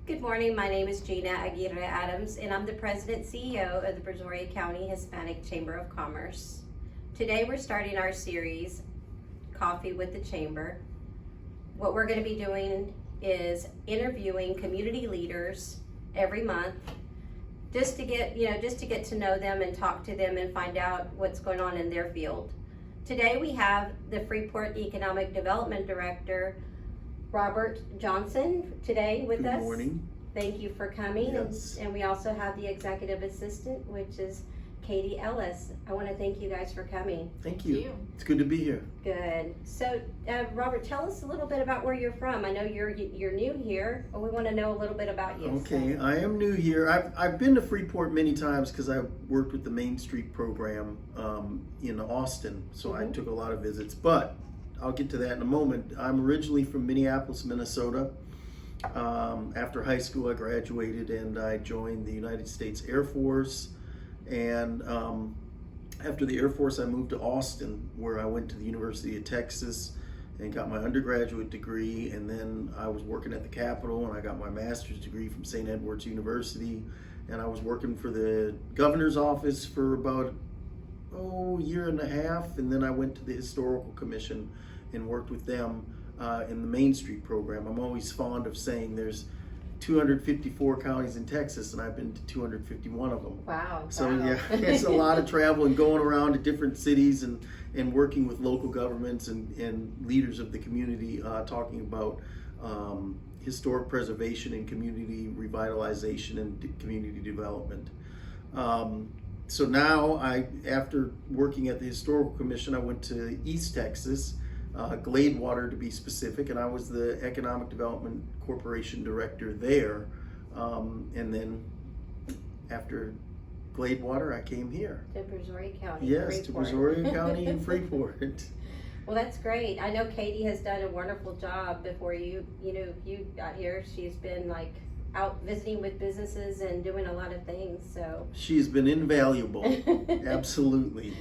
Good morning, my name is Gina Aguirre Adams, and I'm the President CEO of the Brazoria County Hispanic Chamber of Commerce. Today we're starting our series, Coffee with the Chamber. What we're going to be doing is interviewing community leaders every month, just to get to know them and talk to them and find out what's going on in their field. Today we have the Freeport Economic Development Director, Robert Johnson, today with us. Good morning. Thank you for coming. Yes. And we also have the Executive Assistant, which is Kaytee Ellis. I want to thank you guys for coming. Thank you. It's good to be here. Good. So, Robert, tell us a little bit about where you're from. I know you're new here, but we want to know a little bit about you. Okay, I am new here. I've been to Freeport many times because I worked with the Main Street program in Austin, so I took a lot of visits. But I'll get to that in a moment. I'm originally from Minneapolis, Minnesota. After high school, I graduated and I joined the United States Air Force. And after the Air Force, I moved to Austin, where I went to the University of Texas and got my undergraduate degree. And then I was working at the Capitol, and I got my master's degree from St. Edward's University. And I was working for the governor's office for about a year and a half, and then I went to the Historical Commission and worked with them in the Main Street program. I'm always fond of saying there's 254 counties in Texas, and I've been to 251 of them. Wow. So yeah, it's a lot of travel and going around to different cities and working with local governments and leaders of the community, talking about historic preservation and community revitalization and community development. So now, after working at the Historical Commission, I went to East Texas, Gladewater to be specific, and I was the Economic Development Corporation Director there. And then after Gladewater, I came here. To Brazoria County. Yes, Freeport. to Brazoria County and Freeport. Well, that's great. I know Kaytee has done a wonderful job before you got here. She's been out visiting with businesses and doing a lot of things, so She's been invaluable. Absolutely.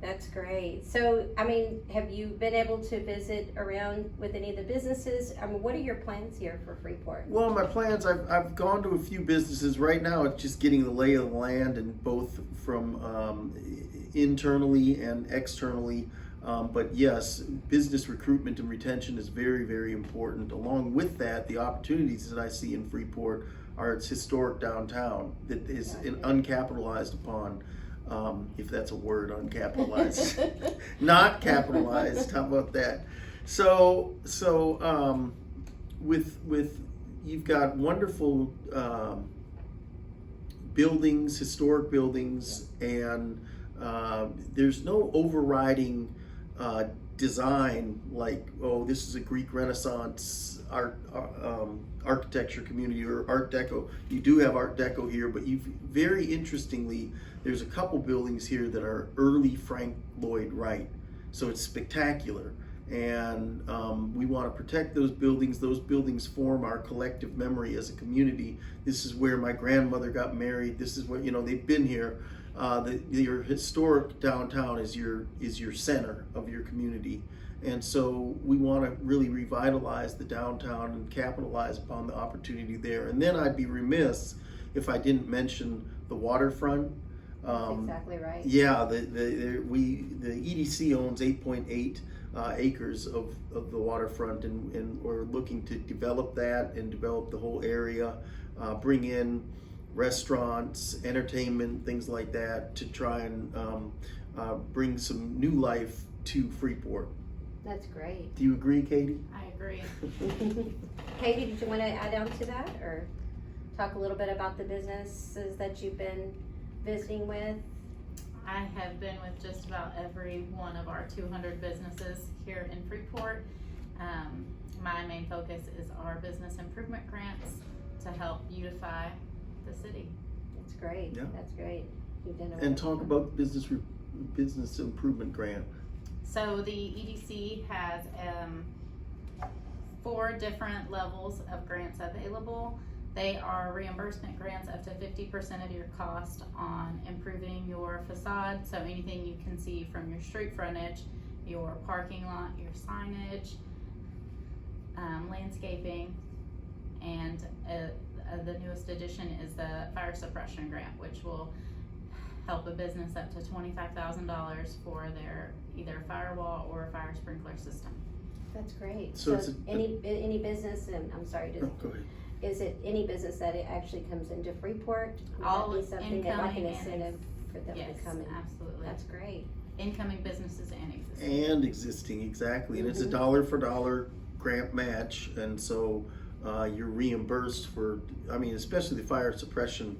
that's great. So, I mean, have you been able to visit around with any of the businesses? I mean, what are your plans here for Freeport? Well, my plans, I've gone to a few businesses. Right now it's just getting the lay of the land, and both from internally and externally. But yes, business recruitment and retention is very, very important. Along with that, the opportunities that I see in Freeport are its historic downtown that is uncapitalized upon, if that's a word, uncapitalized, not capitalized. How about that? So with you've got wonderful buildings, historic buildings, and there's no overriding design like, oh, this is a Greek Renaissance architecture community or Art Deco. You do have Art Deco here, but very interestingly, there's a couple buildings here that are early Frank Lloyd Wright. So it's spectacular, and we want to protect those buildings. Those buildings form our collective memory as a community. This is where my grandmother got married. This is where, they've been here. Your historic downtown is your center of your community, and so we want to really revitalize the downtown and capitalize upon the opportunity there. And then I'd be remiss if I didn't mention the waterfront. That's exactly right. Yeah, the EDC owns 8.8 acres of the waterfront, and we're looking to develop that and develop the whole area, bring in restaurants, entertainment, things like that, to try and bring some new life to Freeport. That's great. Do you agree, Kaytee? I agree. Kaytee, did you want to add on to that, or talk a little bit about the businesses that you've been visiting with? I have been with just about every one of our 200 businesses here in Freeport. My main focus is our business improvement grants to help beautify the city. That's great. Yeah. That's great. You've done a And wonderful talk job. about business improvement grant. So the EDC has 4 different levels of grants available. They are reimbursement grants up to 50% of your cost on improving your facade. So anything you can see from your street frontage, your parking lot, your signage, landscaping, and a the newest addition is the fire suppression grant, which will help a business up to $25,000 for their either firewall or fire sprinkler system. That's great. So So, it's any business, and I'm sorry, Oh, go ahead. is it any business that it actually comes into Freeport? Would All that be something that, like an incoming and incentive for them Yes, to come in? absolutely. That's great. Incoming businesses and existing. And existing, exactly. And it's a Mhm. dollar for dollar grant match, and so you're reimbursed for, I mean, especially the fire suppression.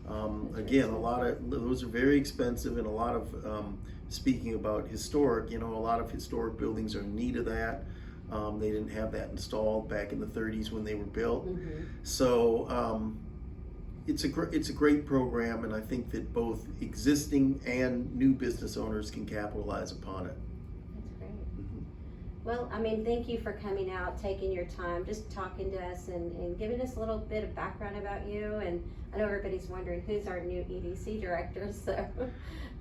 That's Again, a lot of those are very expensive, and a lot of, speaking about historic, a lot of historic buildings are in need of that. They didn't have that installed back in the 30s when they were built. Mm-hmm. So it's a great program, and I think that both existing and new business owners can capitalize upon it. That's great. Mhm. Well, I mean, thank you for coming out, taking your time, just talking to us and giving us a little bit of background about you. And I know everybody's wondering who's our new EDC director, so,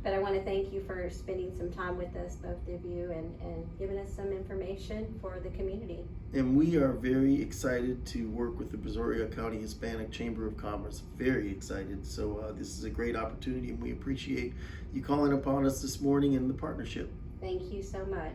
but I want to thank you for spending some time with us, both of you, and giving us some information for the community. And we are very excited to work with the Brazoria County Hispanic Chamber of Commerce. Very excited. So this is a great opportunity, and we appreciate you calling upon us this morning and the partnership. Thank you so much.